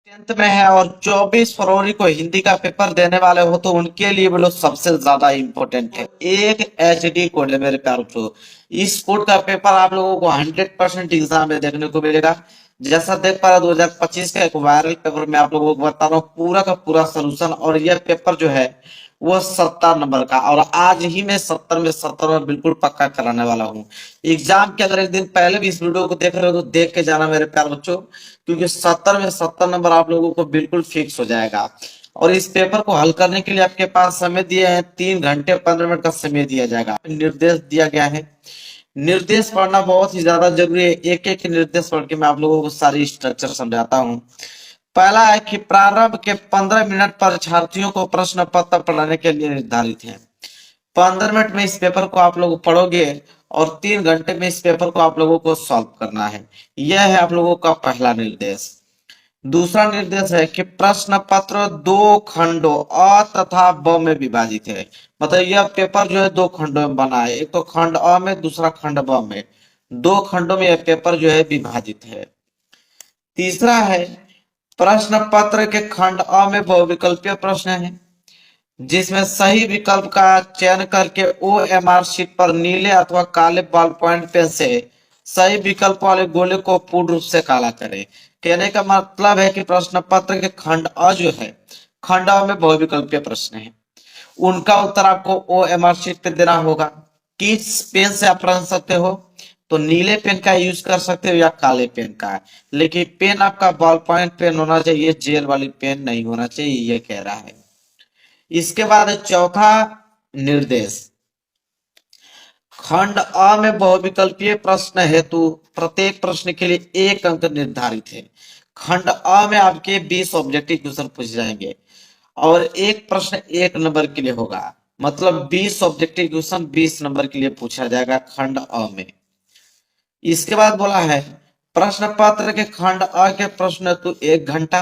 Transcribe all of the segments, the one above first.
10th में है और 24 फरवरी को हिंदी का पेपर देने वाले हो तो उनके लिए बोलो सबसे ज्यादा इम्पोर्टेंट है। एक एचडी कोड है मेरे प्यार को। इस कोड का पेपर आप लोगों को 100% एग्जाम में देखने को मिलेगा। जैसा देख पा रहा 2025 का एक वायरल पेपर में आप लोगों को बता रहा हूँ पूरा का पूरा सोल्यूशन। और यह पेपर जो है वो 70 नंबर का, और आज ही मैं 70 में बिल्कुल पक्का कराने वाला हूँ। एग्जाम के अगर एक दिन पहले भी इस वीडियो को देख रहे हो तो देख के जाना मेरे प्यार बच्चों, क्योंकि 70 में 70 नंबर आप लोगों को बिल्कुल फिक्स हो जाएगा। और इस पेपर को हल करने के लिए आपके पास समय दिए हैं 3 घंटे 15 मिनट का समय दिया जाएगा। निर्देश दिया गया है। निर्देश पढ़ना बहुत ही ज्यादा जरूरी है। एक एक निर्देश पढ़ के मैं आप लोगों को सारी स्ट्रक्चर समझाता हूँ। पहला है कि प्रारंभ के 15 मिनट परीक्षार्थियों को प्रश्न पत्र पढ़ने के लिए निर्धारित है। 15 मिनट में इस पेपर को आप लोग पढ़ोगे और 3 घंटे में इस पेपर को आप लोगों को सॉल्व करना है। यह है आप लोगों का पहला निर्देश। दूसरा निर्देश है कि प्रश्न पत्र दो खंडों अ तथा ब में विभाजित है। मतलब यह पेपर जो है दो खंडों में बना है, एक तो खंड अ में, दूसरा खंड ब में। दो खंडों में यह पेपर जो है विभाजित है। तीसरा है प्रश्न पत्र के खंड अ में बहुविकल्पीय प्रश्न है, जिसमें सही विकल्प का चयन करके ओएमआर शीट पर नीले अथवा काले बॉल पॉइंट पेन से सही विकल्प वाले गोले को पूर्ण रूप से काला करें। कहने का मतलब है कि प्रश्न पत्र के खंड अ जो है, खंड अ में बहुविकल्पीय प्रश्न है, उनका उत्तर आपको ओएमआर शीट पे देना होगा। किस पेन से आप रख सकते हो? तो नीले पेन का यूज कर सकते हो या काले पेन का। लेकिन पेन आपका बॉल पॉइंट पेन होना चाहिए, जेल वाली पेन नहीं होना चाहिए, ये कह रहा है। इसके बाद चौथा निर्देश, खंड अ में बहुविकल्पीय प्रश्न हेतु प्रत्येक प्रश्न के लिए 1 अंक निर्धारित है। खंड अ में आपके 20 ऑब्जेक्टिव क्वेश्चन पूछे जाएंगे और एक प्रश्न 1 नंबर के लिए होगा। मतलब 20 ऑब्जेक्टिव क्वेश्चन 20 नंबर के लिए पूछा जाएगा खंड अ में। इसके बाद बोला है प्रश्न पत्र के खंड अ के प्रश्न हेतु 1 घंटा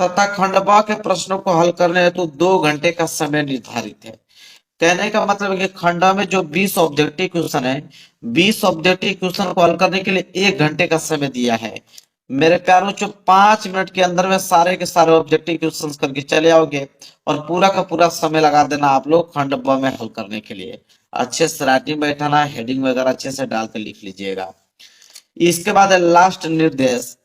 तथा खंड ब के प्रश्नों को हल करने हेतु 2 घंटे का समय निर्धारित है। कहने का मतलब है कि खंडा में जो 20 ऑब्जेक्टिव क्वेश्चन है, 20 ऑब्जेक्टिव क्वेश्चन को हल करने के लिए 1 घंटे का समय दिया है। मेरे प्यारों, जो 5 मिनट के अंदर में सारे के सारे ऑब्जेक्टिव क्वेश्चन करके चले आओगे और पूरा का पूरा समय लगा देना आप लोग खंड ब में हल करने के लिए। अच्छे से राइटिंग बैठाना, हेडिंग वगैरह अच्छे से डाल के लिख लीजिएगा। इसके बाद है लास्ट निर्देश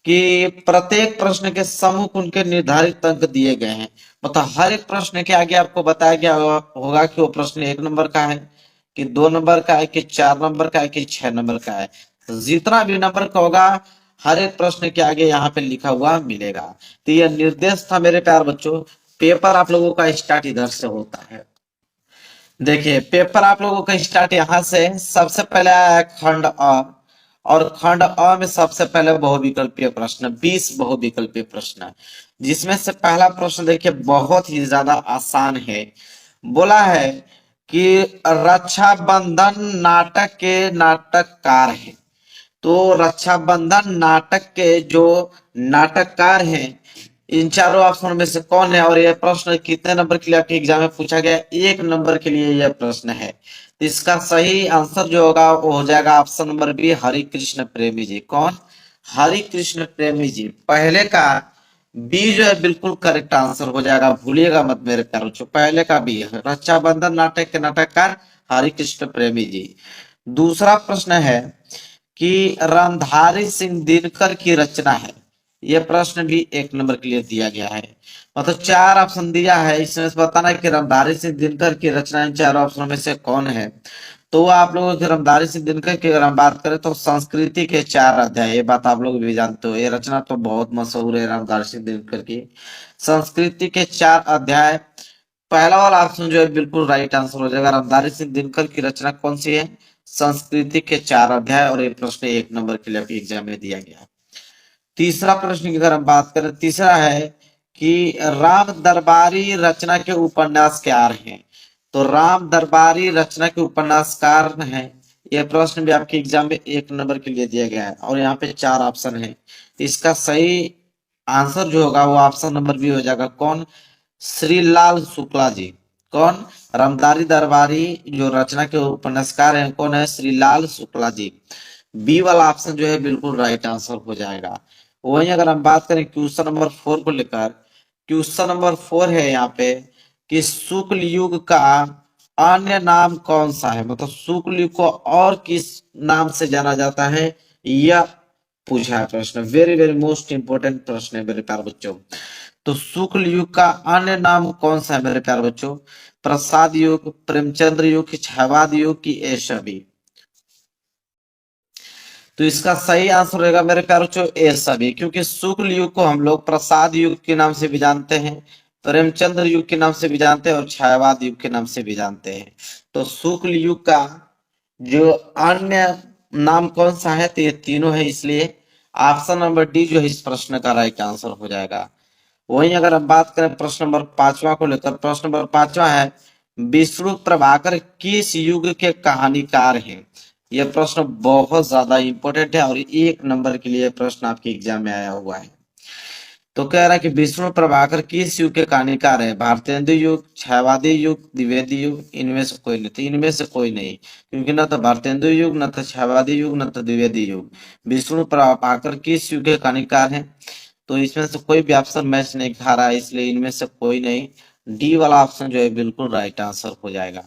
कि प्रत्येक प्रश्न के समूह उनके निर्धारित अंक दिए गए हैं। मतलब हर एक प्रश्न के आगे आपको बताया गया होगा कि वो प्रश्न 1 नंबर का है, कि 2 नंबर का है, कि 4 नंबर का है, कि 6 नंबर का है। तो जितना भी नंबर का होगा हर एक प्रश्न के आगे यहाँ पे लिखा हुआ मिलेगा। तो यह निर्देश था मेरे प्यार बच्चों। पेपर आप लोगों का स्टार्ट इधर से होता है। देखिए पेपर आप लोगों का स्टार्ट यहाँ से। सबसे पहले आया है खंड अ, और खंड अ में सबसे पहले बहुविकल्पीय प्रश्न, 20 बहुविकल्पीय प्रश्न, जिसमें से पहला प्रश्न देखिए बहुत ही ज्यादा आसान है। बोला है कि रक्षाबंधन नाटक के नाटककार हैं। तो रक्षाबंधन नाटक के जो नाटककार हैं, इन चारों ऑप्शन में से कौन है? और यह प्रश्न कितने नंबर के लिए आपके एग्जाम में पूछा गया? 1 नंबर के लिए यह प्रश्न है। तो इसका सही आंसर जो होगा वो हो जाएगा option number B, Hari Krishna Premi ji. कौन? हरि कृष्ण प्रेमी जी। पहले का बी जो है बिल्कुल करेक्ट आंसर हो जाएगा, भूलिएगा मत मेरे प्यारों। जो पहले का बी है, रक्षाबंधन नाटक के नाटककार हरि कृष्ण प्रेमी जी। दूसरा प्रश्न है कि रामधारी सिंह दिनकर की रचना है। यह प्रश्न भी 1 नंबर के लिए दिया गया है। मतलब 4 ऑप्शन दिया है, इसमें से बताना है कि रामधारी सिंह दिनकर की रचना इन 4 ऑप्शन में से कौन है। तो आप लोगों के रामधारी सिंह दिनकर की अगर हम बात करें तो संस्कृति के 4 अध्याय, ये बात आप लोग भी जानते हो। ये रचना तो बहुत मशहूर है रामधारी सिंह दिनकर की। संस्कृति के 4 अध्याय, पहला वाला ऑप्शन जो है बिल्कुल राइट आंसर हो जाएगा। रामधारी सिंह दिनकर की रचना कौन सी है? संस्कृति के 4 अध्याय। और ये प्रश्न 1 नंबर के लिए आपके एग्जाम में दिया गया। तीसरा प्रश्न की अगर हम बात करें, तीसरा है कि राम दरबारी रचना के उपन्यासकार हैं। तो राम दरबारी रचना के उपन्यासकार हैं। यह प्रश्न भी आपके एग्जाम में 1 नंबर के लिए दिया गया है और यहाँ पे 4 ऑप्शन है। इसका सही आंसर जो होगा वो ऑप्शन नंबर बी हो जाएगा। कौन? श्रीलाल शुक्ला जी। कौन? रामधारी दरबारी जो रचना के उपन्यासकार हैं कौन है? श्रीलाल शुक्ला जी। बी वाला ऑप्शन जो है बिल्कुल राइट आंसर हो जाएगा। वहीं अगर हम बात करें क्वेश्चन नंबर 4 को लेकर, क्वेश्चन नंबर 4 है यहाँ पे कि शुक्ल युग का अन्य नाम कौन सा है, मतलब शुक्ल युग को और किस नाम से जाना जाता है, यह पूछा है प्रश्न। वेरी वेरी मोस्ट इंपोर्टेंट प्रश्न है मेरे प्यारे बच्चों। तो शुक्ल युग का अन्य नाम कौन सा है मेरे प्यारे बच्चों? प्रसाद युग, प्रेमचंद्र युग, क्षयवाद युग की ये सभी? तो इसका सही आंसर रहेगा मेरे प्यारे बच्चों ए सभी, क्योंकि शुक्ल युग को हम लोग प्रसाद युग के नाम से भी जानते हैं, प्रेमचंद्र युग के नाम से भी जानते हैं और छायावाद युग के नाम से भी जानते हैं। तो शुक्ल युग का जो अन्य नाम कौन सा है, तो ये तीनों है, इसलिए ऑप्शन नंबर डी जो है इस प्रश्न का राइट आंसर हो जाएगा। वहीं अगर हम बात करें प्रश्न नंबर 5वां को लेकर, प्रश्न नंबर 5वां है विष्णु प्रभाकर किस युग के कहानीकार हैं? यह प्रश्न बहुत ज्यादा इंपॉर्टेंट है और 1 नंबर के लिए प्रश्न आपके एग्जाम में आया हुआ है। तो कह रहा है कि विष्णु प्रभाकर किस युग के कहानीकार है? भारतेंदु युग, छायावादी युग, द्विवेदी युग, इनमें से कोई नहीं। तो इनमें से कोई नहीं, क्योंकि न तो भारतेंदु युग, न तो छायावादी युग, न तो द्विवेदी युग। विष्णु प्रभाकर किस युग के कहानीकार हैं? तो इसमें से कोई भी ऑप्शन मैच नहीं खा रहा है, इसलिए इनमें से कोई नहीं। डी वाला ऑप्शन जो है बिल्कुल राइट आंसर हो जाएगा।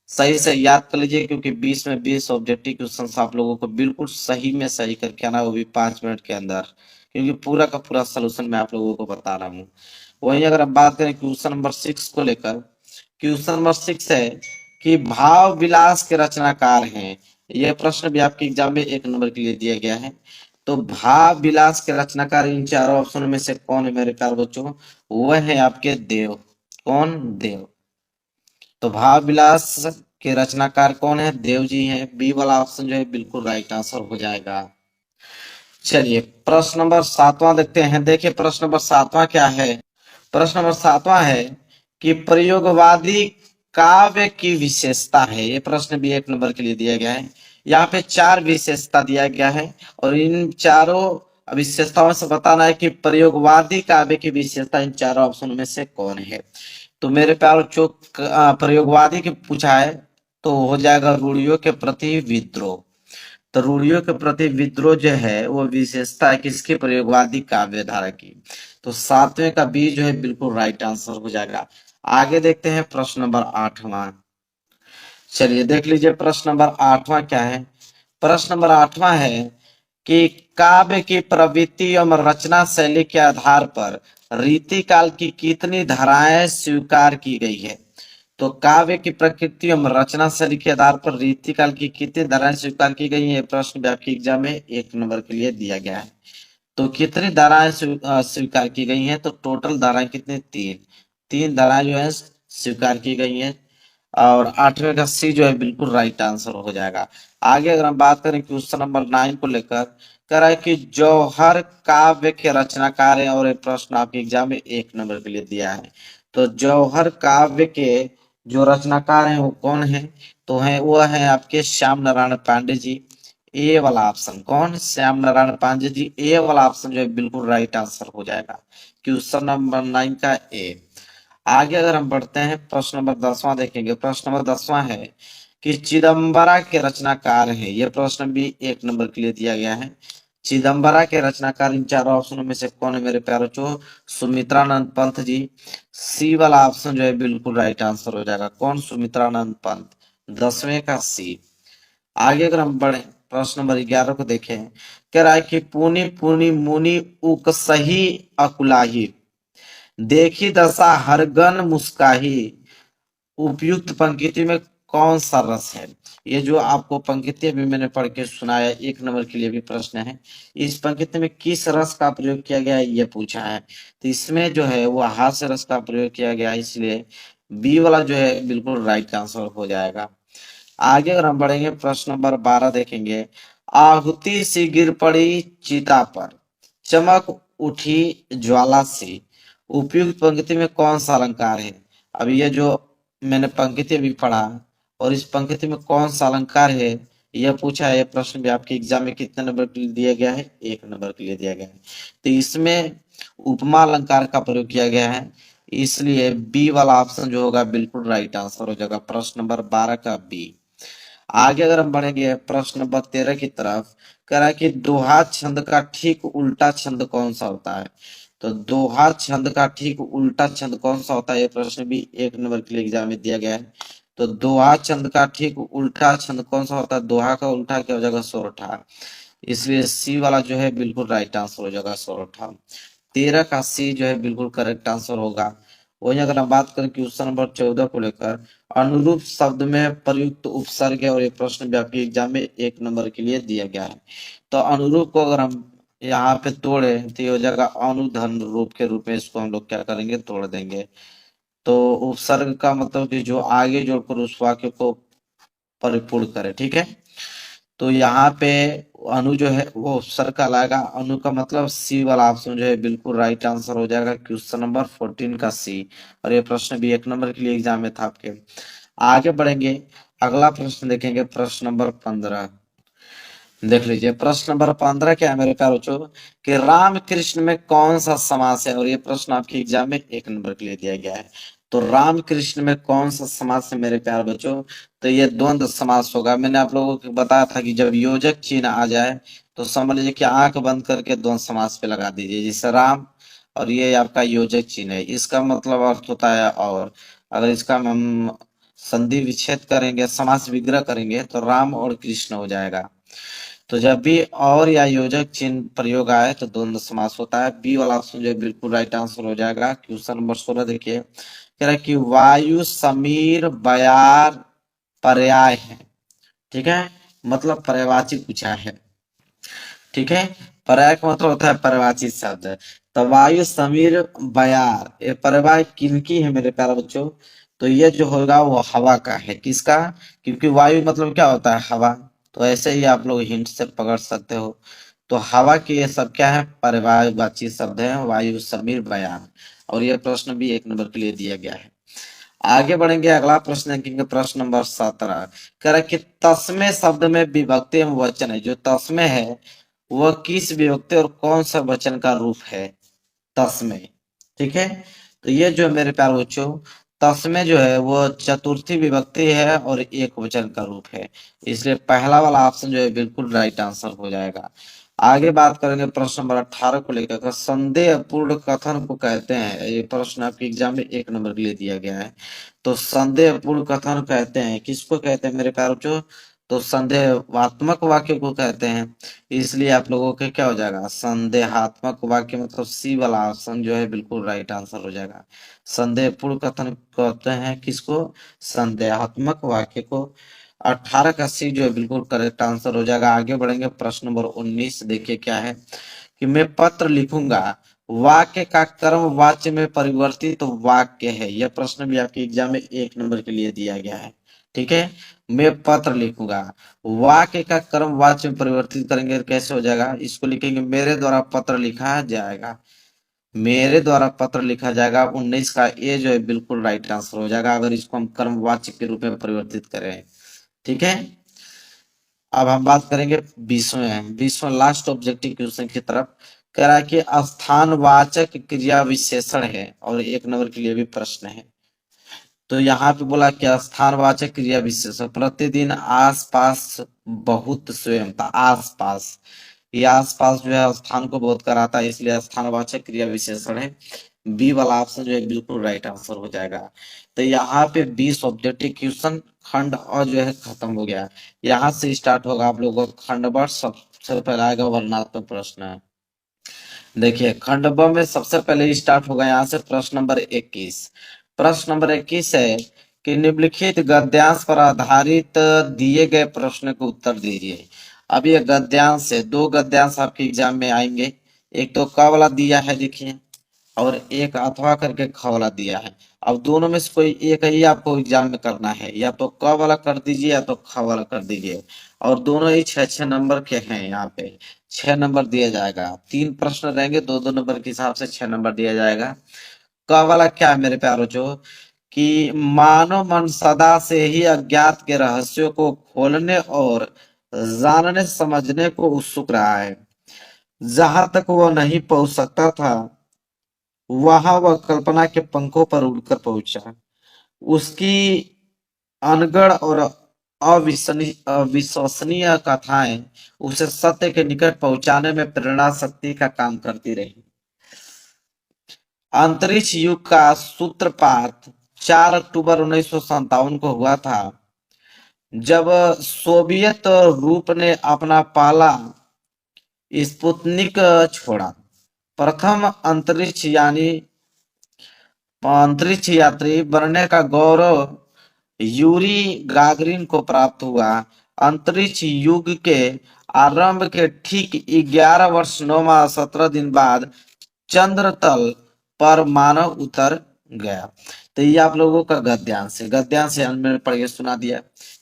सही से याद कर लीजिए, क्योंकि 20 में 20 ऑब्जेक्टिव क्वेश्चन आप लोगों को बिल्कुल सही में सही करके आना, वो भी 5 मिनट के अंदर, क्योंकि पूरा का पूरा सोल्यूशन मैं आप लोगों को बता रहा हूँ। वहीं अगर हम बात करें क्वेश्चन नंबर 6 को लेकर, क्वेश्चन नंबर 6 है कि भाव विलास के रचनाकार हैं। यह प्रश्न भी आपके एग्जाम में 1 नंबर के लिए दिया गया है। तो भाव विलास के रचनाकार इन चारों ऑप्शनों में से कौन है मेरे प्यारे बच्चों? वह है आपके देव। कौन? देव। तो भाव विलास के रचनाकार कौन है? देव जी हैं। बी वाला ऑप्शन जो है बिल्कुल राइट आंसर हो जाएगा। चलिए प्रश्न नंबर 7वां देखते हैं। देखिए प्रश्न नंबर 7वां क्या है। प्रश्न नंबर 7वां है कि प्रयोगवादी काव्य की विशेषता है। ये प्रश्न भी 1 नंबर के लिए दिया गया है। यहाँ पे 4 विशेषता दिया गया है और इन चारों विशेषताओं से बताना है कि प्रयोगवादी काव्य की विशेषता इन चारों ऑप्शनों में से कौन है। तो मेरे प्यारो जो प्रयोगवादी के पूछा है तो हो जाएगा रूढ़ियों के प्रति विद्रोह। तो रूढ़ियों के प्रति विद्रोह जो है वो विशेषता है किसकी? प्रयोगवादी काव्य धारा की। तो 7वें का बी जो है बिल्कुल राइट आंसर हो जाएगा। आगे देखते हैं प्रश्न नंबर 8वां। चलिए देख लीजिए प्रश्न नंबर 8वां क्या है। प्रश्न नंबर 8वां है कि काव्य की प्रवृत्ति एवं रचना शैली के आधार पर रीतिकाल की कितनी धाराएं स्वीकार की गई है? तो काव्य की प्रकृति एवं रचना शैली के आधार पर रीतिकाल की कितनी धाराएं स्वीकार की गई है? प्रश्न भी आपके एग्जाम में 1 नंबर के लिए दिया गया है। तो कितनी धाराएं स्वीकार की गई हैं? तो टोटल धाराएं कितनी? 3। 3 धाराएं जो है स्वीकार की गई हैं और 8वें का सी जो है बिल्कुल राइट आंसर हो जाएगा। आगे अगर हम बात करें क्वेश्चन नंबर 9 को लेकर, कह रहा है कि जौहर काव्य के रचनाकार है और ये प्रश्न आपके एग्जाम में 1 नंबर के लिए दिया है। तो जौहर काव्य के जो रचनाकार हैं वो कौन है? तो है वो है आपके श्याम नारायण पांडे जी। ए वाला ऑप्शन। कौन? श्याम नारायण पांडे जी। ए वाला ऑप्शन जो है बिल्कुल राइट आंसर हो जाएगा क्वेश्चन नंबर 9 का ए। आगे अगर हम बढ़ते हैं प्रश्न नंबर 10वां देखेंगे। प्रश्न नंबर 10वां है कि चिदम्बरा के रचनाकार है। यह प्रश्न भी 1 नंबर के लिए दिया गया है। चिदम्बरा के रचनाकार इन चारों ऑप्शनों में से कौन है मेरे प्यारे बच्चों? सुमित्रानंद पंत जी। सी वाला ऑप्शन जो है बिल्कुल राइट आंसर हो जाएगा। कौन? सुमित्रानंद पंत। 10वें का सी। आगे अगर हम बढ़े प्रश्न नंबर 11 को देखें, कह रहा है कि पुनि पुनि मुनि उकसही अकुलाही, देखी दशा हरगन मुस्काही, उपयुक्त पंक्ति में कौन सा रस है? ये जो आपको पंक्ति अभी मैंने पढ़ के सुनाया 1 नंबर के लिए भी प्रश्न है। इस पंक्ति में किस रस का प्रयोग किया गया है ये पूछा है। तो इसमें जो है वो हास्य रस का प्रयोग किया गया है, इसलिए बी वाला जो है बिल्कुल राइट आंसर हो जाएगा। आगे अगर हम बढ़ेंगे प्रश्न नंबर 12 देखेंगे। आहुति सी गिर पड़ी चिता पर, चमक उठी ज्वाला से, उपयुक्त पंक्ति में कौन सा अलंकार है? अब ये जो मैंने पंक्ति अभी पढ़ा और इस पंक्ति में कौन सा अलंकार है यह पूछा है। यह प्रश्न भी आपके एग्जाम में कितने नंबर के लिए दिया गया है? 1 नंबर के लिए दिया गया है। तो इसमें उपमा अलंकार का प्रयोग किया गया है, इसलिए बी वाला ऑप्शन जो होगा बिल्कुल राइट आंसर हो जाएगा। प्रश्न नंबर 12 का बी। आगे अगर हम बढ़ेंगे प्रश्न नंबर 13 की तरफ, कह रहा है कि दोहा छंद का ठीक उल्टा छंद कौन सा होता है। तो दोहा छंद का ठीक उल्टा छंद कौन सा होता है, ये प्रश्न भी 1 नंबर के लिए एग्जाम में दिया गया है। तो दोहा छंद का ठीक उल्टा छंद कौन सा होता है, दोहा का उल्टा क्या हो जाएगा, सोरठा। इसलिए सी वाला जो है बिल्कुल राइट आंसर हो जाएगा, सोरठा। 13 का सी जो है बिल्कुल करेक्ट आंसर होगा। वहीं अगर हम बात करें क्वेश्चन नंबर 14 को लेकर, अनुरूप शब्द में प्रयुक्त उपसर्ग है, और ये प्रश्न भी आपके एग्जाम में 1 नंबर के लिए दिया गया है। तो अनुरूप को अगर हम यहाँ पे तोड़े तो ये हो जाएगा अनुधन रूप के रूप में, इसको हम लोग क्या करेंगे, तोड़ देंगे। तो उपसर्ग का मतलब कि जो आगे जोड़कर उस वाक्य को परिपूर्ण करे, ठीक है। तो यहाँ पे अनु जो है वो उपसर्ग का लाएगा, अनु का मतलब सी वाला ऑप्शन जो है बिल्कुल राइट आंसर हो जाएगा, क्वेश्चन नंबर 14 का सी। और ये प्रश्न भी 1 नंबर के लिए एग्जाम में था आपके। आगे बढ़ेंगे, अगला प्रश्न देखेंगे, प्रश्न नंबर 15। देख लीजिए प्रश्न नंबर 15 क्या है मेरे प्यारे बच्चों, कि राम कृष्ण में कौन सा समास है, और ये प्रश्न आपके एग्जाम में 1 नंबर के लिए दिया गया है। तो राम कृष्ण में कौन सा समास है मेरे प्यारे बच्चों, तो ये द्वंद्व समास होगा। मैंने आप लोगों को बताया था कि जब योजक चिन्ह आ जाए तो समझ लीजिए कि आंख बंद करके द्वंद्व समास पे लगा दीजिए, जैसे राम और ये आपका योजक चिन्ह है, इसका मतलब अर्थ होता है और। अगर इसका हम संधि विच्छेद करेंगे, समास विग्रह करेंगे, तो राम और कृष्ण हो जाएगा। तो जब भी और या योजक चिन्ह प्रयोग आए तो द्वंद्व समास होता है। बी वाला ऑप्शन जो है बिल्कुल राइट आंसर हो जाएगा। क्वेश्चन नंबर 16 देखिए, कह रहा है कि वायु समीर बयार पर्याय है, ठीक है, मतलब पर्यायवाची पूछा है, ठीक है। पर्याय का मतलब होता है पर्यायवाची शब्द। तो वायु समीर बयार, ये पर्याय किनकी है मेरे प्यारे बच्चों, तो ये जो होगा वो हवा का है। किसका, क्योंकि वायु मतलब क्या होता है, हवा। तो ऐसे ही आप लोग हिंट से पकड़ सकते हो। तो हवा के ये सब क्या है, पर्यायवाची शब्द है, वायु समीर बयार। और ये प्रश्न भी 1 नंबर के लिए दिया गया है। आगे बढ़ेंगे, अगला प्रश्न देखेंगे, प्रश्न नंबर 17। कह रहा है कि तस्मे शब्द में विभक्ति एवं वचन है, जो तस्मे है वह किस विभक्ति और कौन सा वचन का रूप है, तस्मे, ठीक है। तो ये जो मेरे प्यारे बच्चों, तस्मे जो है वो चतुर्थी विभक्ति है और एक वचन का रूप है, इसलिए पहला वाला ऑप्शन जो है बिल्कुल राइट आंसर हो जाएगा। आगे बात करेंगे प्रश्न नंबर 18 को लेकर, संदेह पूर्ण कथन को कहते हैं, ये प्रश्न आपके एग्जाम में 1 नंबर के लिए दिया गया है। तो संदेह पूर्ण कथन कहते हैं, किसको कहते हैं मेरे प्यारे बच्चों, तो संदेहात्मक वाक्य को कहते हैं। इसलिए आप लोगों के क्या हो जाएगा, संदेहात्मक वाक्य मतलब सी वाला ऑप्शन जो है बिल्कुल राइट आंसर हो जाएगा। संदेहपूर्ण कथन कहते हैं किसको, संदेहात्मक वाक्य को। 18 का सी जो है बिल्कुल करेक्ट आंसर हो जाएगा। आगे बढ़ेंगे, प्रश्न नंबर 19 देखिए क्या है, कि मैं पत्र लिखूंगा, वाक्य का कर्म वाच्य में परिवर्तित तो वाक्य है। यह प्रश्न भी आपके एग्जाम में 1 नंबर के लिए दिया गया है, ठीक है। मैं पत्र लिखूंगा, वाक्य का कर्म वाच्य में परिवर्तित करेंगे तो कैसे हो जाएगा, इसको लिखेंगे मेरे द्वारा पत्र लिखा जाएगा, मेरे द्वारा पत्र लिखा जाएगा। 19 का ए जो है बिल्कुल राइट आंसर हो जाएगा, अगर इसको हम कर्म वाच्य के रूप में परिवर्तित करें, ठीक है। अब हम बात करेंगे 20वें लास्ट ऑब्जेक्टिव क्वेश्चन की तरफ। कह रहा है कि स्थानवाचक क्रिया विशेषण है, और 1 नंबर के लिए भी प्रश्न है। तो यहाँ पे बोला कि स्थानवाचक क्रिया विशेषण, प्रतिदिन आसपास बहुत स्वयं था, आसपास, ये आसपास जो है स्थान को बोध कराता है, इसलिए स्थानवाचक क्रिया विशेषण है। बी वाला ऑप्शन जो है बिल्कुल राइट आंसर हो जाएगा। तो यहाँ पे 20 ऑब्जेक्टिव क्वेश्चन खंड अ जो है खत्म हो गया। यहाँ से स्टार्ट होगा आप लोगों को खंड ब, सबसे पहले आएगा वर्णनात्मक प्रश्न। देखिए खंड ब में सबसे पहले स्टार्ट होगा यहाँ से प्रश्न नंबर 21। प्रश्न नंबर 21 है कि निम्नलिखित गद्यांश पर आधारित दिए गए प्रश्न को उत्तर दीजिए। अब ये गद्यांश है, दो गद्यांश आपके एग्जाम में आएंगे। एक तो क वाला दिया है देखिए, और एक अथवा करके ख वाला दिया है। अब दोनों में से कोई एक ही आपको एग्जाम में करना है, या तो क वाला कर दीजिए या तो ख वाला कर दीजिए। और दोनों ही 6-6 नंबर के हैं, यहाँ पे 6 नंबर दिया जाएगा। 3 प्रश्न रहेंगे, 2-2 नंबर के हिसाब से 6 नंबर दिया जाएगा। क वाला क्या है मेरे प्यारो जो, कि मानव मन सदा से ही अज्ञात के रहस्यों को खोलने और जानने समझने को उत्सुक रहा है। जहां तक वह नहीं पहुंच सकता था, वहां वह कल्पना के पंखों पर उड़कर पहुंचा। उसकी अनगढ़ और अविश्वसनीय कथाएं उसे सत्य के निकट पहुंचाने में प्रेरणा शक्ति का काम करती रही। अंतरिक्ष युग का सूत्रपात 4 अक्टूबर 1957 को हुआ था, जब सोवियत रूप ने अपना पहला स्पुतनिक छोड़ा। प्रथम अंतरिक्ष यात्री बनने का गौरव यूरी गागरिन को प्राप्त हुआ। अंतरिक्ष युग के आरंभ के ठीक 11 वर्ष 9 माह 17 दिन बाद चंद्र तल पर मानव उतर गया। तो ये आप लोगों का गद्यांश है। गद्यांश मैंने पढ़ के सुना दिया।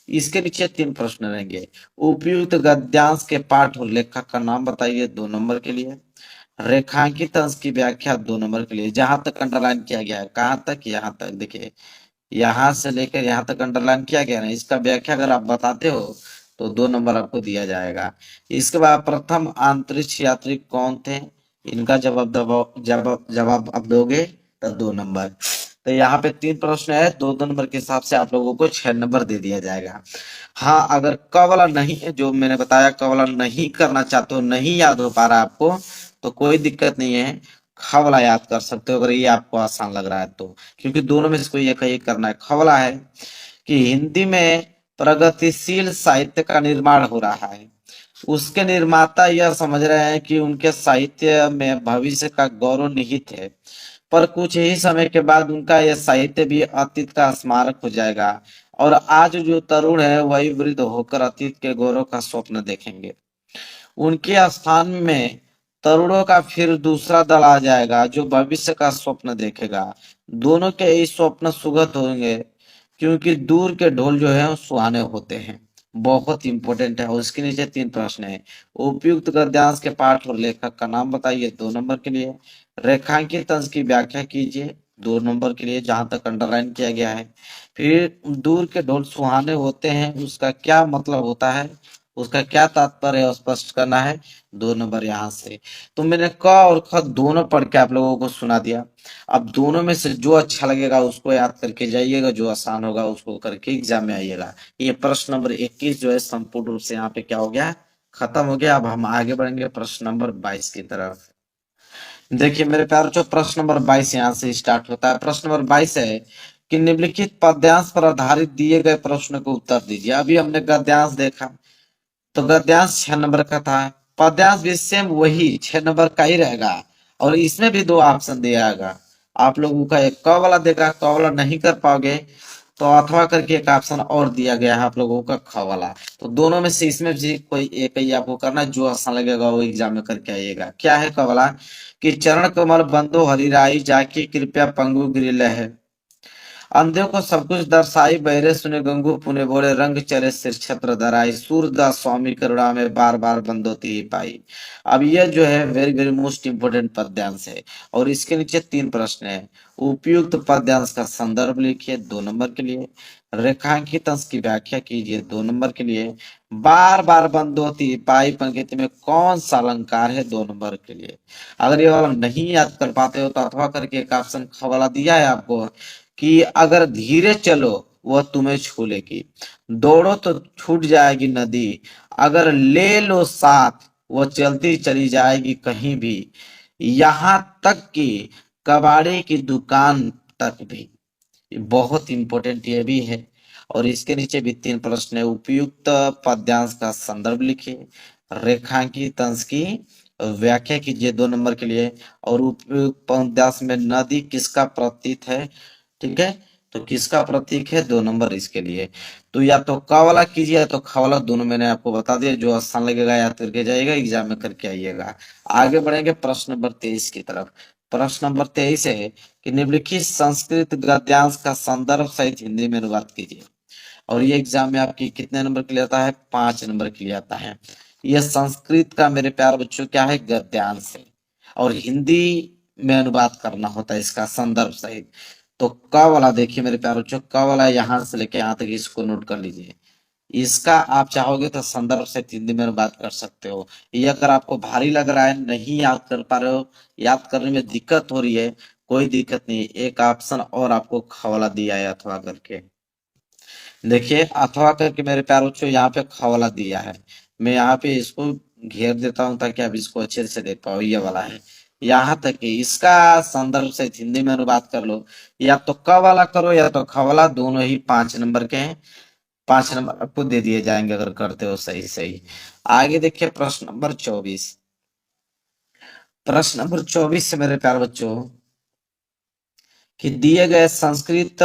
इसके नीचे 3 प्रश्न रहेंगे। उपयुक्त गद्यांश के पाठ और लेखक का नाम बताइए 2 नंबर के लिए। रेखांकित अंश की व्याख्या 2 नंबर के लिए। जहां तक अंडरलाइन किया गया है, कहां तक, यहां तक, देखिए यहां से लेकर यहां तक अंडरलाइन किया गया ना, इसका व्याख्या अगर आप बताते हो तो 2 नंबर आपको दिया जाएगा। इसके बाद प्रथम अंतरिक्ष यात्री कौन थे, इनका जवाब आप दोगे तो 2 नंबर। तो यहाँ पे 3 प्रश्न है, 2 नंबर के हिसाब से आप लोगों को 6 नंबर दे दिया जाएगा। हाँ, अगर क वाला नहीं है, जो मैंने बताया क वाला नहीं करना चाहते हो, नहीं याद हो पा रहा आपको, तो कोई दिक्कत नहीं है, ख वाला याद कर सकते हो अगर ये आपको आसान लग रहा है तो। क्योंकि दोनों में से कोई एक ही करना है। ख वाला है कि हिंदी में प्रगतिशील साहित्य का निर्माण हो रहा है। उसके निर्माता यह समझ रहे हैं कि उनके साहित्य में भविष्य का गौरव निहित है, पर कुछ ही समय के बाद उनका यह साहित्य भी अतीत का स्मारक हो जाएगा और आज जो तरुण है वही वृद्ध होकर अतीत के गौरव का स्वप्न देखेंगे। उनके स्थान में तरुणों का फिर दूसरा दल आ जाएगा जो भविष्य का स्वप्न देखेगा। दोनों के ये स्वप्न सुगत होंगे, क्योंकि दूर के ढोल जो है वो सुहाने होते हैं। बहुत इंपॉर्टेंट है। और उसके नीचे 3 प्रश्न है। उपयुक्त गद्यांश के पाठ और लेखक का नाम बताइए 2 नंबर के लिए। रेखांकित अंश की व्याख्या कीजिए 2 नंबर के लिए, जहां तक अंडरलाइन किया गया है। फिर दूर के ढोल सुहाने होते हैं, उसका क्या मतलब होता है, उसका क्या तात्पर्य है, स्पष्ट करना है 2 नंबर यहाँ से। तो मैंने क और ख दोनों पढ़ के आप लोगों को सुना दिया। अब दोनों में से जो अच्छा लगेगा उसको याद करके जाइएगा, जो आसान होगा उसको करके एग्जाम में आइएगा। ये प्रश्न नंबर 21 जो है संपूर्ण रूप से यहाँ पे क्या हो गया, खत्म हो गया। अब हम आगे बढ़ेंगे प्रश्न नंबर 22 की तरफ। देखिए मेरे प्यारे, जो प्रश्न नंबर 22 यहाँ से स्टार्ट होता है। प्रश्न नंबर 22 है कि निम्नलिखित पद्यांश पर आधारित दिए गए प्रश्न को उत्तर दीजिए। अभी हमने गद्यांश देखा, तो गद्यांश 6 नंबर का था। पद्यांश भी सेम वही 6 नंबर का ही रहेगा, और इसमें भी 2 ऑप्शन दिया जाएगा आप लोगों का। एक क वाला देगा, क वाला नहीं कर पाओगे तो अथवा करके एक ऑप्शन और दिया गया है आप लोगों का ख वाला। तो दोनों में से इसमें भी कोई एक ही आपको करना है, जो आसान लगेगा वो एग्जाम में करके आइएगा। क्या है क वाला कि चरण कमल बंदो हरिराई जाके कृपया पंगु गिरिल है। अंधे को सब कुछ दर्शाई बहरे सुने गंगू पुने बोले रंग चले सिर छत्र धराई सूरदास स्वामी करुणा में बार बार बंदोती ही पाई। अब यह जो है वेरी वेरी मोस्ट इंपोर्टेंट पद्यांश है, और इसके नीचे 3 प्रश्न है। उपयुक्त पद्यांश का संदर्भ लिखिए 2 नंबर के लिए। रेखांकित अंश की व्याख्या कीजिए 2 नंबर के लिए। बार बार बंदोती पाई पंक्ति में कौन सा अलंकार है 2 नंबर के लिए। अगर ये वाला नहीं याद कर पाते हो तो अथवा करके एक ऑप्शन ख वाला दिया है आपको कि अगर धीरे चलो वह तुम्हें छू लेगी, दौड़ो तो छूट जाएगी नदी, अगर ले लो साथ वह चलती चली जाएगी कहीं भी, यहाँ तक कि कबाड़ी की दुकान तक भी। बहुत इंपॉर्टेंट ये भी है। और इसके नीचे भी 3 प्रश्न है। उपयुक्त पद्यांश का संदर्भ लिखिए, रेखांकित अंश की व्याख्या कीजिए 2 नंबर के लिए, और उपयुक्त पद्यांश में नदी किसका प्रतीक है, ठीक है, तो किसका प्रतीक है 2 नंबर इसके लिए। तो या तो क वाला कीजिए या तो ख वाला, दोनों मैंने आपको बता दिया, जो आसान लगेगा याद करके जाइएगा, एग्जाम में करके आइएगा। आगे बढ़ेंगे प्रश्न नंबर 23 की तरफ। प्रश्न नंबर 23 है कि निम्नलिखित संस्कृत गद्यांश का संदर्भ सहित हिंदी में अनुवाद कीजिए। और ये एग्जाम में आपकी कितने नंबर के लिए आता है, 5 नंबर के लिए आता है। यह संस्कृत का मेरे प्यारे बच्चों क्या है, गद्यांश है, और हिंदी में अनुवाद करना होता है इसका संदर्भ सहित। तो क वाला देखिए मेरे प्यारे बच्चों, क वाला यहां से लेके यहाँ तक इसको नोट कर लीजिए। इसका आप चाहोगे तो संदर्भ से हिंदी में बात कर सकते हो। ये अगर आपको भारी लग रहा है, नहीं याद कर पा रहे हो, याद करने में दिक्कत हो रही है, कोई दिक्कत नहीं, एक ऑप्शन और आपको ख वाला दिया है अथवा करके। देखिए अथवा करके मेरे प्यारे बच्चों यहाँ पे ख वाला दिया है। मैं यहाँ पे इसको घेर देता हूँ ताकि आप इसको अच्छे से देख पाओ। ये वाला है। यहाँ तक कि इसका संदर्भ से हिंदी में अनुवाद कर लो। या तो क वाला करो या तो ख वाला, दोनों ही 5 नंबर के हैं। 5 नंबर आपको दे दिए जाएंगे अगर करते हो सही सही। आगे देखिए प्रश्न नंबर 24। प्रश्न नंबर 24 से मेरे प्यारे बच्चों कि दिए गए संस्कृत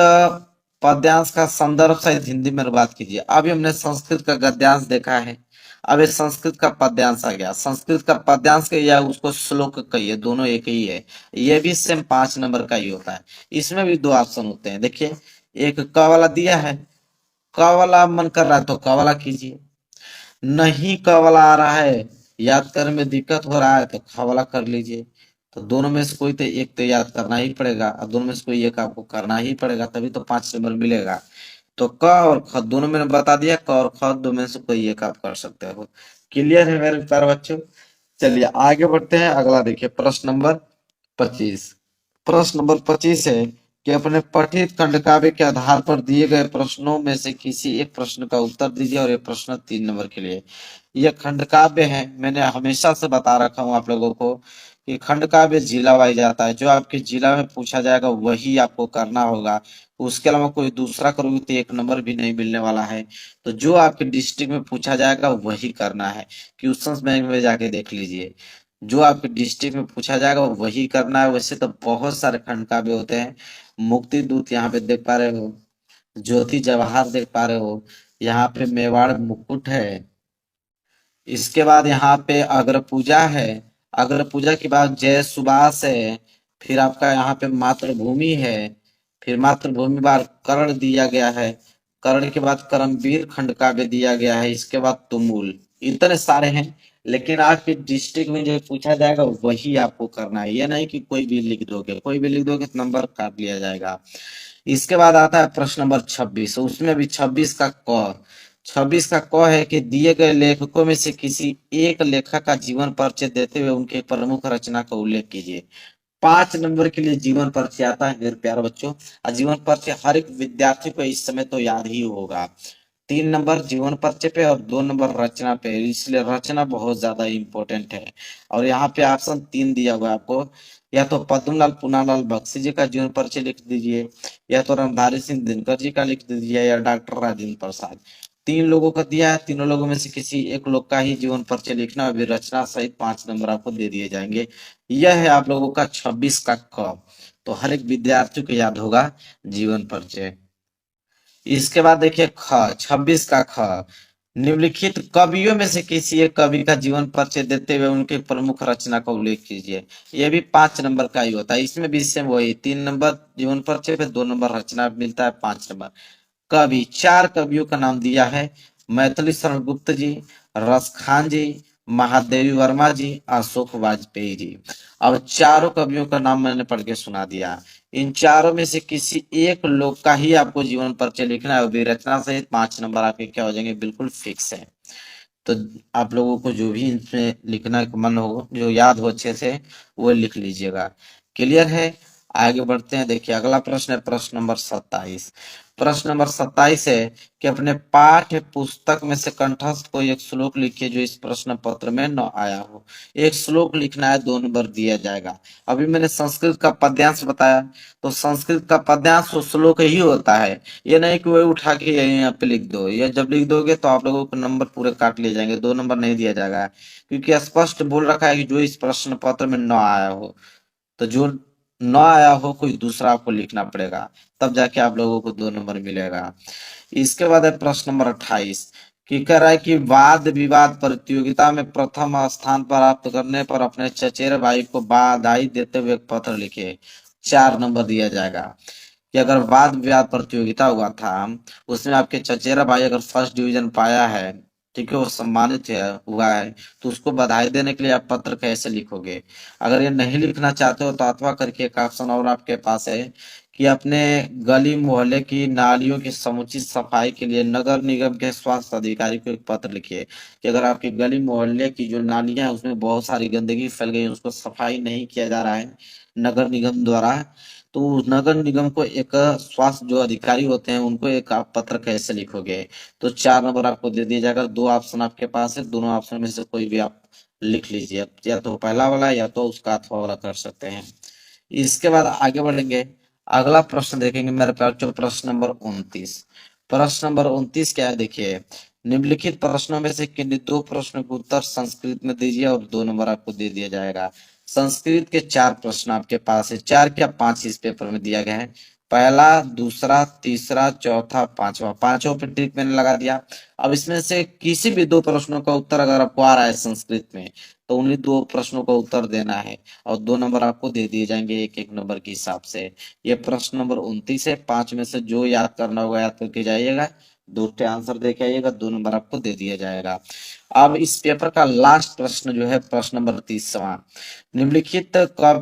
पद्यांश का संदर्भ सहित हिंदी में अनुवाद कीजिए। अभी हमने संस्कृत का गद्यांश देखा है। अब ये संस्कृत का पद्यांश आ गया। संस्कृत का पद्यांश कहिए या उसको श्लोक कहिए, दोनों एक ही है। ये भी सेम 5 नंबर का ही होता है। इसमें भी दो ऑप्शन होते हैं। देखिए एक क वाला दिया है। क वाला मन कर रहा है तो क वाला कीजिए। नहीं क वाला आ रहा है, याद करने में दिक्कत हो रहा है तो ख वाला कर लीजिए। तो दोनों में से कोई तो एक तो याद करना ही पड़ेगा और दोनों में से कोई एक आपको करना ही पड़ेगा, तभी तो 5 नंबर मिलेगा। तो क और ख दोनों मैंने बता दिया। क और ख दो में से कोई एक आप कर सकते हो। क्लियर है मेरे प्यारे बच्चों? चलिए आगे बढ़ते हैं। अगला देखिए प्रश्न नंबर 25। प्रश्न नंबर 25 है कि अपने पठित खंड काव्य के आधार पर दिए गए प्रश्नों में से किसी एक प्रश्न का उत्तर दीजिए और ये प्रश्न 3 नंबर के लिए। यह खंड काव्य है। मैंने हमेशा से बता रखा हूँ आप लोगों को कि खंड काव्य जिला वाइज आता है। जो आपके जिला में पूछा जाएगा वही आपको करना होगा। उसके अलावा कोई दूसरा करोगे तो 1 नंबर भी नहीं मिलने वाला है। तो जो आपके डिस्ट्रिक्ट में पूछा जाएगा वही करना है। क्वेश्चंस बैंक में जाके देख लीजिए। जो आपके डिस्ट्रिक्ट में पूछा जाएगा वही करना है। वैसे तो बहुत सारे खंड काव्य होते हैं। मुक्ति दूत यहाँ पे देख पा रहे हो, ज्योति जवाहर देख पा रहे हो, यहाँ पे मेवाड़ मुकुट है। इसके बाद यहाँ पे अग्र पूजा है। अग्र पूजा के बाद जय सुभाष है। फिर आपका यहाँ पे मातृभूमि है। फिर मातृभूमि बाद कर्ण दिया गया है। कर्ण के बाद कर्मवीर खंड काव्य दिया गया है। इसके बाद तुमुल। इतने सारे हैं। लेकिन आपके डिस्ट्रिक्ट में जो पूछा जाएगा वही आपको करना है। ये नहीं कि कोई भी लिख दोगे, कोई भी लिख दोगे तो नंबर काट लिया जाएगा। इसके बाद आता है प्रश्न नंबर 26। उसमें भी 26 का क। 26 का क है कि दिए गए लेखकों में से किसी एक लेखक का जीवन परिचय देते हुए उनके प्रमुख रचना का उल्लेख कीजिए। 5 नंबर के लिए जीवन परिचय आता है मेरे प्यारे बच्चों। और जीवन परिचय हर एक विद्यार्थी को इस समय तो याद ही होगा। 3 नंबर जीवन परिचय पे और 2 नंबर रचना पे, इसलिए रचना बहुत ज्यादा इंपॉर्टेंट है। और यहाँ पे ऑप्शन 3 दिया हुआ है आपको। या तो पद्मलाल पुनालाल बख्शी जी का जीवन परिचय लिख दीजिए, या तो रामधारी सिंह दिनकर जी का लिख दीजिए, या डॉक्टर राजेंद्र प्रसाद। 3 लोगों का दिया है। तीनों लोगों में से किसी एक लोग का ही जीवन परिचय लिखना। अभी रचना सहित 5 नंबर आपको दे दिए जाएंगे। यह है आप लोगों का 26 का क। तो हर एक विद्यार्थी को याद होगा जीवन परिचय। इसके बाद देखिए ख, 26 का ख, निम्नलिखित कवियों में से किसी एक कवि का जीवन परिचय देते हुए उनके प्रमुख रचना का उल्लेख कीजिए। यह भी 5 नंबर का ही होता है। इसमें भी सेम वही 3 नंबर जीवन परिचय पे, 2 नंबर रचना मिलता है, 5 नंबर। कवि, 4 कवियों का नाम दिया है। मैथिली शरण गुप्त जी, रस खान जी, महादेवी वर्मा जी, अशोक वाजपेयी जी। अब चारों कवियों का नाम मैंने पढ़ के सुना दिया। इन चारों में से किसी एक लोग का ही आपको जीवन परिचय लिखना है। वो भी रचना सहित 5 नंबर आपके क्या हो जाएंगे, बिल्कुल फिक्स है। तो आप लोगों को जो भी इसमें लिखना का मन हो, जो याद हो अच्छे से, वो लिख लीजिएगा। क्लियर है? आगे बढ़ते हैं। देखिए अगला प्रश्न है प्रश्न नंबर 27। प्रश्न नंबर 27 है कि अपने पाठ्य पुस्तक में से कंठस्थ कोई एक श्लोक लिखिए जो इस प्रश्न पत्र में न आया हो। एक श्लोक लिखना है, 2 नंबर दिया जाएगा। अभी मैंने संस्कृत का पद्यांश बताया। तो संस्कृत का पद्यांश तो श्लोक ही होता है। ये नहीं कि वही उठा के यहाँ पे लिख दो। ये जब लिख दोगे तो आप लोगों को नंबर पूरे काट लिए जाएंगे, 2 नंबर नहीं दिया जाएगा। क्योंकि स्पष्ट बोल रखा है कि जो इस प्रश्न पत्र में न आया हो। तो जो न आया हो कोई दूसरा आपको लिखना पड़ेगा, तब जाके आप लोगों को 2 नंबर मिलेगा। इसके बाद है प्रश्न नंबर 28 कि कह रहा है कि वाद विवाद प्रतियोगिता में प्रथम स्थान प्राप्त करने पर अपने चचेरे भाई को बधाई देते हुए एक पत्र लिखे। 4 नंबर दिया जाएगा। कि अगर वाद विवाद प्रतियोगिता हुआ था, उसमें आपके चचेरा भाई अगर फर्स्ट डिवीजन पाया है, ठीक है, वो सम्मानित है हुआ है, तो उसको बधाई देने के लिए आप पत्र कैसे लिखोगे? अगर ये नहीं लिखना चाहते हो तो अथवा करके एक ऑप्शन और आपके पास है कि अपने गली मोहल्ले की नालियों की समुचित सफाई के लिए नगर निगम के स्वास्थ्य अधिकारी को एक पत्र लिखिए। कि अगर आपकी गली मोहल्ले की जो नालियां हैं उसमें बहुत सारी गंदगी फैल गई है, उसको सफाई नहीं किया जा रहा है नगर निगम द्वारा, तो नगर निगम को एक स्वास्थ्य जो अधिकारी होते हैं उनको एक आप पत्र कैसे लिखोगे? तो 4 नंबर आपको दे दिया जाएगा। 2 ऑप्शन आपके पास है, दोनों ऑप्शन में से कोई भी आप लिख लीजिए। या तो पहला वाला या तो उसका अथवा वाला कर सकते हैं। इसके बाद आगे बढ़ेंगे। अगला प्रश्न देखेंगे मेरे पास जो प्रश्न नंबर 29। प्रश्न नंबर 29 क्या है देखिए। निम्नलिखित प्रश्नों में से किन्हीं 2 प्रश्नों के उत्तर संस्कृत में दीजिए और 2 नंबर आपको दे दिया जाएगा। संस्कृत के 4 प्रश्न आपके पास है। 4 क्या 5 इस पेपर में दिया गया है। पहला, दूसरा, तीसरा, चौथा, पांचवा। पांचों पे टिक मैंने लगा दिया। अब इसमें से किसी भी 2 प्रश्नों का उत्तर अगर आपको आ रहा है संस्कृत में तो उन्हीं 2 प्रश्नों का उत्तर देना है और 2 नंबर आपको दे दिए जाएंगे एक एक नंबर के हिसाब से। ये प्रश्न नंबर 29 है। 5 में से जो याद करना होगा याद करके जाइएगा। 2 आंसर देके आइएगा, 2 नंबर आपको दे दिया जाएगा। अब इस पेपर का लास्ट प्रश्न जो है प्रश्न नंबर 30वां। निम्नलिखित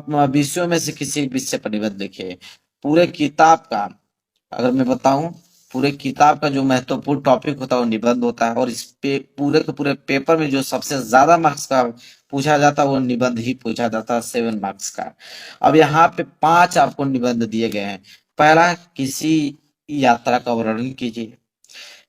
विषयों में से किसी विषय पर निबंध लिखिए। पूरे किताब का अगर मैं बताऊं, पूरे किताब का जो महत्वपूर्ण टॉपिक होता है वो निबंध होता है और इस पे पूरे के पूरे पेपर में जो सबसे ज्यादा मार्क्स का पूछा जाता है वो निबंध ही पूछा जाता है, 7 मार्क्स का। अब यहाँ पे 5 आपको निबंध दिए गए हैं। पहला, किसी यात्रा का वर्णन कीजिए,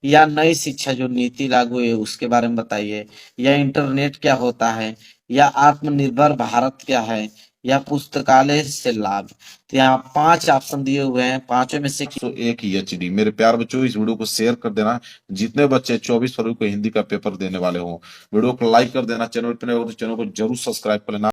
या नई शिक्षा जो नीति लागू हुई है उसके बारे में बताइए, या इंटरनेट क्या होता है, या आत्मनिर्भर भारत क्या है, या पुस्तकालय से लाभ। तो यहाँ 5 ऑप्शन दिए हुए हैं, पांचों में से 101 HD। मेरे प्यार बच्चों, इस वीडियो को शेयर कर देना। जितने बच्चे 24 फरवरी को हिंदी का पेपर देने वाले हों, वीडियो को लाइक कर देना। चैनल पर नए हो तो चैनल को जरूर सब्सक्राइब कर लेना।